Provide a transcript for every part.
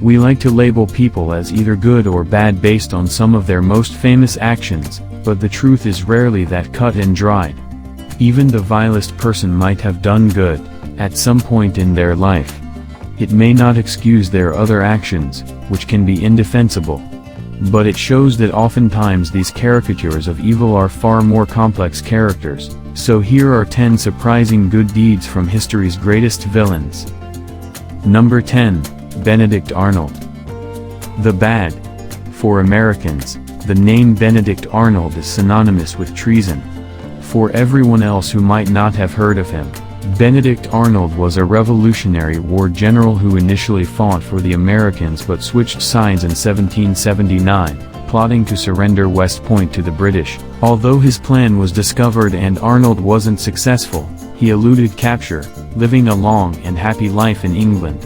We like to label people as either good or bad based on some of their most famous actions, but the truth is rarely that cut and dried. Even the vilest person might have done good, at some point in their life. It may not excuse their other actions, which can be indefensible. But it shows that oftentimes these caricatures of evil are far more complex characters. So here are 10 surprising good deeds from history's greatest villains. Number 10. Benedict Arnold. The bad. For Americans, the name Benedict Arnold is synonymous with treason. For everyone else who might not have heard of him, Benedict Arnold was a Revolutionary War general who initially fought for the Americans but switched sides in 1779, plotting to surrender West Point to the British. Although his plan was discovered and Arnold wasn't successful, he eluded capture, living a long and happy life in England.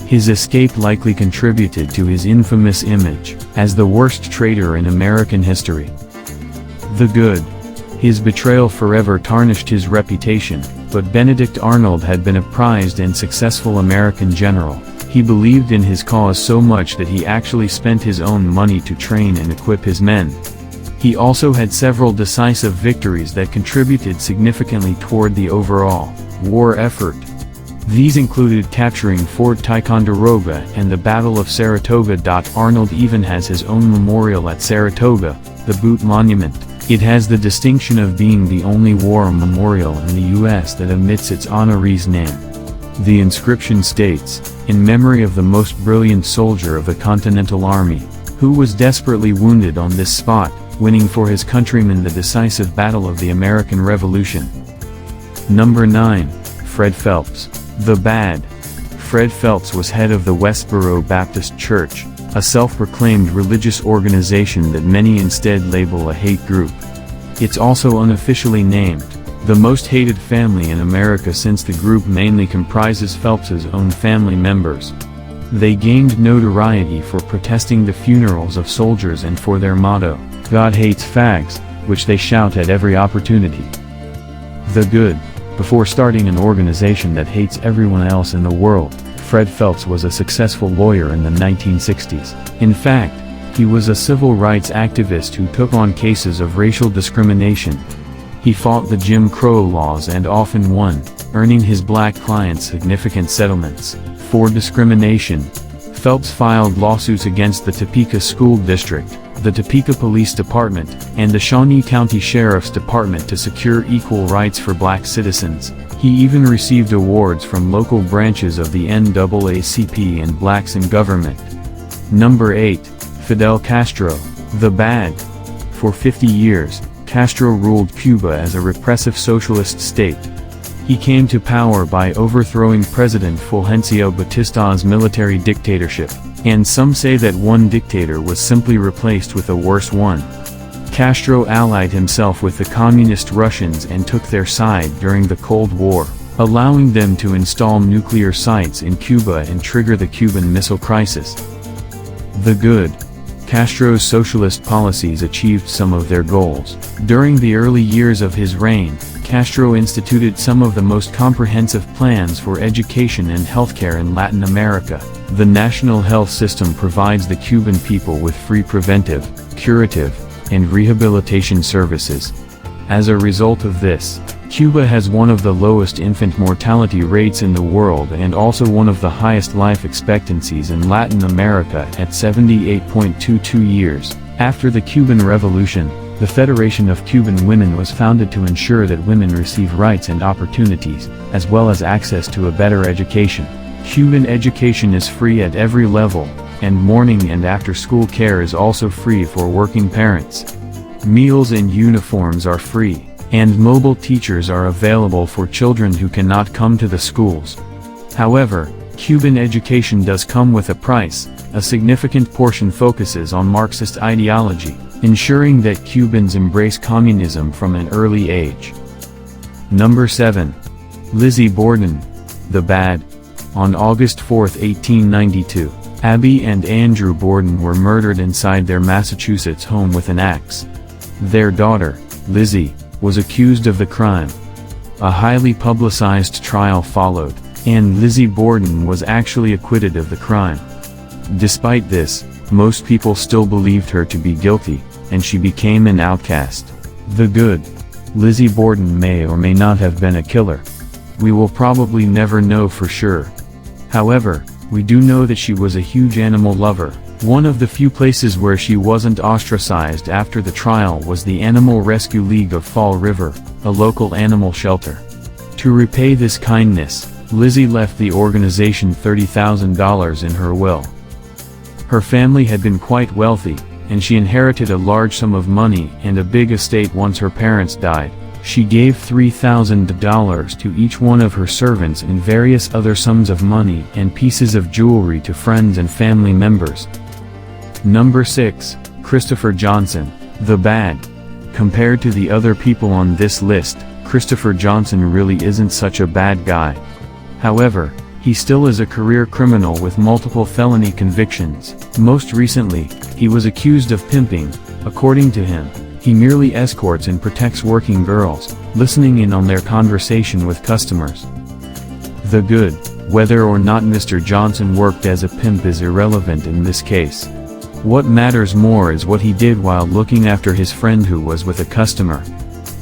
His escape likely contributed to his infamous image as the worst traitor in American history. The good. His betrayal forever tarnished his reputation, but Benedict Arnold had been a prized and successful American general. He believed in his cause so much that he actually spent his own money to train and equip his men. He also had several decisive victories that contributed significantly toward the overall war effort. These included capturing Fort Ticonderoga and the Battle of Saratoga. Arnold even has his own memorial at Saratoga, the Boot Monument. It has the distinction of being the only war memorial in the U.S. that omits its honoree's name. The inscription states, "In memory of the most brilliant soldier of the Continental Army, who was desperately wounded on this spot, winning for his countrymen the decisive battle of the American Revolution." Number 9. Fred Phelps. The bad. Fred Phelps was head of the Westboro Baptist Church, a self-proclaimed religious organization that many instead label a hate group. It's also unofficially named the most hated family in America since the group mainly comprises Phelps's own family members. They gained notoriety for protesting the funerals of soldiers and for their motto, "God hates fags," which they shout at every opportunity. The good. Before starting an organization that hates everyone else in the world, Fred Phelps was a successful lawyer in the 1960s. In fact, he was a civil rights activist who took on cases of racial discrimination. He fought the Jim Crow laws and often won, earning his black clients significant settlements. For discrimination, Phelps filed lawsuits against the Topeka School District, the Topeka Police Department, and the Shawnee County Sheriff's Department to secure equal rights for black citizens. He even received awards from local branches of the NAACP and blacks in government. Number 8. Fidel Castro. The bad. For 50 years, Castro ruled Cuba as a repressive socialist state. He came to power by overthrowing President Fulgencio Batista's military dictatorship, and some say that one dictator was simply replaced with a worse one. Castro allied himself with the communist Russians and took their side during the Cold War, allowing them to install nuclear sites in Cuba and trigger the Cuban Missile Crisis. The good. Castro's socialist policies achieved some of their goals. During the early years of his reign, Castro instituted some of the most comprehensive plans for education and healthcare in Latin America. The national health system provides the Cuban people with free preventive, curative, and rehabilitation services. As a result of this, Cuba has one of the lowest infant mortality rates in the world and also one of the highest life expectancies in Latin America at 78.22 years. After the Cuban Revolution, the Federation of Cuban Women was founded to ensure that women receive rights and opportunities, as well as access to a better education. Cuban education is free at every level, and morning and after-school care is also free for working parents. Meals and uniforms are free, and mobile teachers are available for children who cannot come to the schools. However, Cuban education does come with a price. A significant portion focuses on Marxist ideology, ensuring that Cubans embrace communism from an early age. Number 7. Lizzie Borden. The bad. On August 4, 1892, Abby and Andrew Borden were murdered inside their Massachusetts home with an axe. Their daughter, Lizzie, was accused of the crime. A highly publicized trial followed, and Lizzie Borden was actually acquitted of the crime. Despite this, most people still believed her to be guilty, and she became an outcast. The good. Lizzie Borden may or may not have been a killer. We will probably never know for sure. However, we do know that she was a huge animal lover. One of the few places where she wasn't ostracized after the trial was the Animal Rescue League of Fall River, a local animal shelter. To repay this kindness, Lizzie left the organization $30,000 in her will. Her family had been quite wealthy, and she inherited a large sum of money and a big estate once her parents died. She gave $3,000 to each one of her servants and various other sums of money and pieces of jewelry to friends and family members. Number 6, Christopher Johnson, the bad. Compared to the other people on this list, Christopher Johnson really isn't such a bad guy. However, he still is a career criminal with multiple felony convictions. Most recently, he was accused of pimping. According to him, he merely escorts and protects working girls, listening in on their conversation with customers. The good. Whether or not Mr. Johnson worked as a pimp is irrelevant in this case. What matters more is what he did while looking after his friend who was with a customer.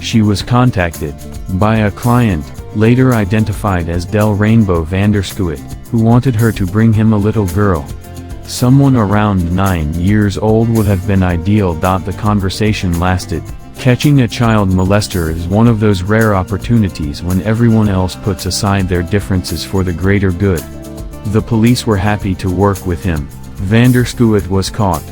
She was contacted by a client, later identified as Del Rainbow Vanderskuit, who wanted her to bring him a little girl. Someone around 9 years old would have been ideal. The conversation lasted. Catching a child molester is one of those rare opportunities when everyone else puts aside their differences for the greater good. The police were happy to work with him. Vanderskuit was caught.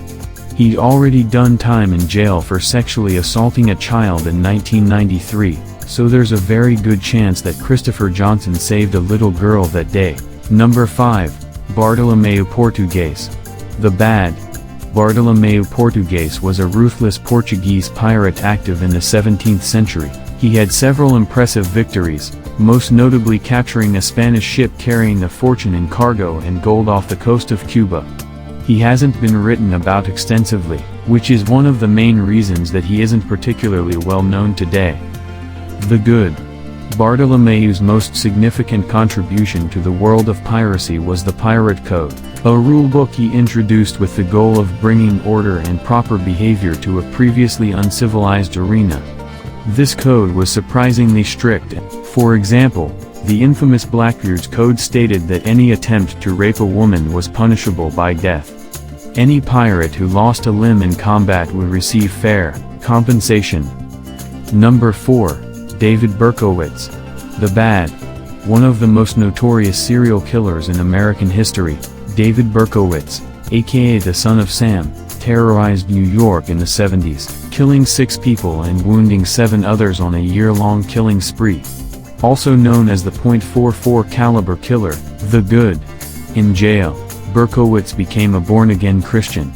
He'd already done time in jail for sexually assaulting a child in 1993, so there's a very good chance that Christopher Johnson saved a little girl that day. Number 5. Bartolomeu Português, the bad. Bartolomeu Português was a ruthless Portuguese pirate active in the 17th century. He had several impressive victories, most notably capturing a Spanish ship carrying a fortune in cargo and gold off the coast of Cuba. He hasn't been written about extensively, which is one of the main reasons that he isn't particularly well known today. The good. Bartolomeu's most significant contribution to the world of piracy was the Pirate Code, a rulebook he introduced with the goal of bringing order and proper behavior to a previously uncivilized arena. This code was surprisingly strict. For example, the infamous Blackbeard's Code stated that any attempt to rape a woman was punishable by death. Any pirate who lost a limb in combat would receive fair compensation. Number 4. David Berkowitz, the bad. One of the most notorious serial killers in American history, David Berkowitz, aka the Son of Sam, terrorized New York in the 70s, killing 6 people and wounding 7 others on a year-long killing spree. Also known as the .44 caliber killer, the good. In jail, Berkowitz became a born-again Christian.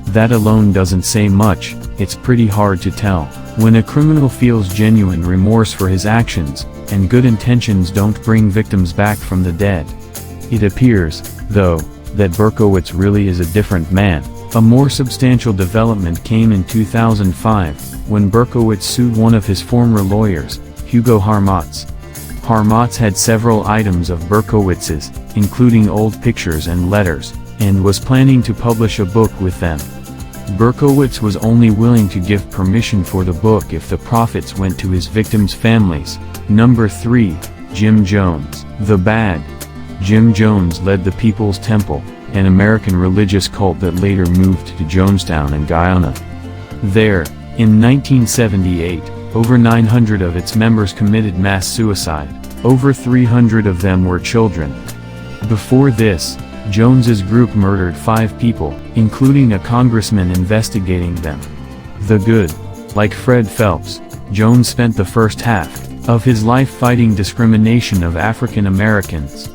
That alone doesn't say much. It's pretty hard to tell when a criminal feels genuine remorse for his actions, and good intentions don't bring victims back from the dead. It appears, though, that Berkowitz really is a different man. A more substantial development came in 2005, when Berkowitz sued one of his former lawyers, Hugo Harmatz. Harmatz had several items of Berkowitz's, including old pictures and letters, and was planning to publish a book with them. Berkowitz was only willing to give permission for the book if the profits went to his victims' families. Number 3. Jim Jones, the bad. Jim Jones led the People's Temple, an American religious cult that later moved to Jonestown in Guyana. There, in 1978, over 900 of its members committed mass suicide. Over 300 of them were children. Before this, Jones's group murdered 5 people, including a congressman investigating them. The good. Like Fred Phelps, Jones spent the first half of his life fighting discrimination of African Americans.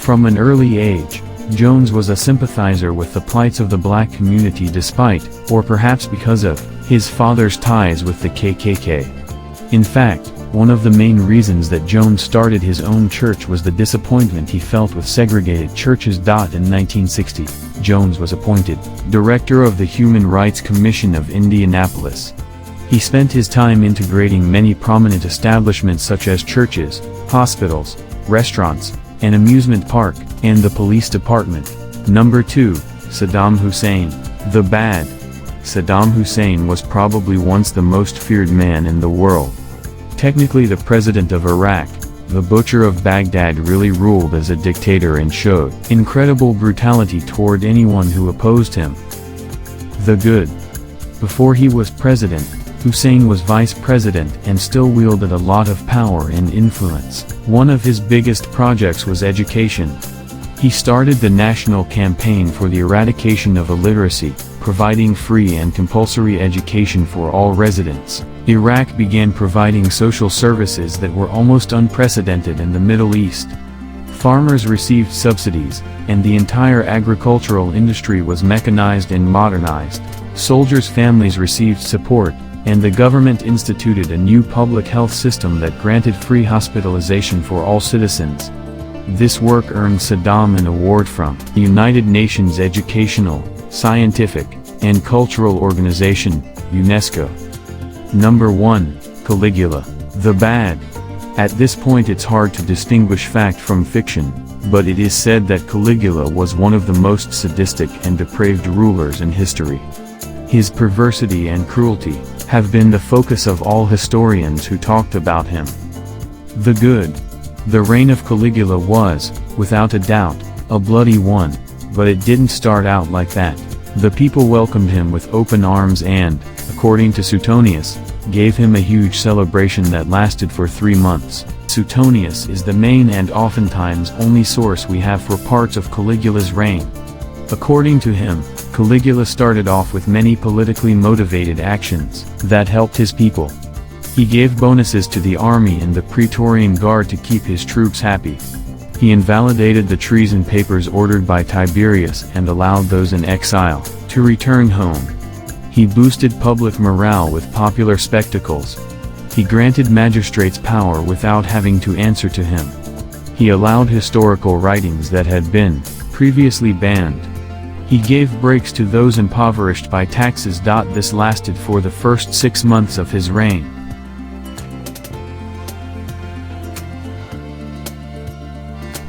From an early age, Jones was a sympathizer with the plights of the black community despite, or perhaps because of, his father's ties with the KKK. In fact, one of the main reasons that Jones started his own church was the disappointment he felt with segregated churches. In 1960, Jones was appointed director of the Human Rights Commission of Indianapolis. He spent his time integrating many prominent establishments such as churches, hospitals, restaurants, an amusement park, and the police department. Number 2. Saddam Hussein. The bad. Saddam Hussein was probably once the most feared man in the world. Technically the president of Iraq, the butcher of Baghdad really ruled as a dictator and showed incredible brutality toward anyone who opposed him. The good. Before he was president, Hussein was vice president and still wielded a lot of power and influence. One of his biggest projects was education. He started the national campaign for the eradication of illiteracy, providing free and compulsory education for all residents. Iraq began providing social services that were almost unprecedented in the Middle East. Farmers received subsidies, and the entire agricultural industry was mechanized and modernized. Soldiers' families received support, and the government instituted a new public health system that granted free hospitalization for all citizens. This work earned Saddam an award from the United Nations Educational, Scientific, and Cultural Organization, UNESCO. Number 1, Caligula. The bad. At this point it's hard to distinguish fact from fiction, but it is said that Caligula was one of the most sadistic and depraved rulers in history. His perversity and cruelty have been the focus of all historians who talked about him. The good. The reign of Caligula was, without a doubt, a bloody one, but it didn't start out like that. The people welcomed him with open arms and, according to Suetonius, gave him a huge celebration that lasted for 3 months. Suetonius is the main and oftentimes only source we have for parts of Caligula's reign. According to him, Caligula started off with many politically motivated actions that helped his people. He gave bonuses to the army and the Praetorian Guard to keep his troops happy. He invalidated the treason papers ordered by Tiberius and allowed those in exile to return home. He boosted public morale with popular spectacles. He granted magistrates power without having to answer to him. He allowed historical writings that had been previously banned. He gave breaks to those impoverished by taxes. This lasted for the first 6 months of his reign.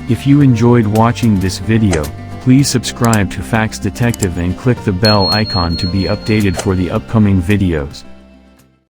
If you enjoyed watching this video, please subscribe to Facts Detective and click the bell icon to be updated for the upcoming videos.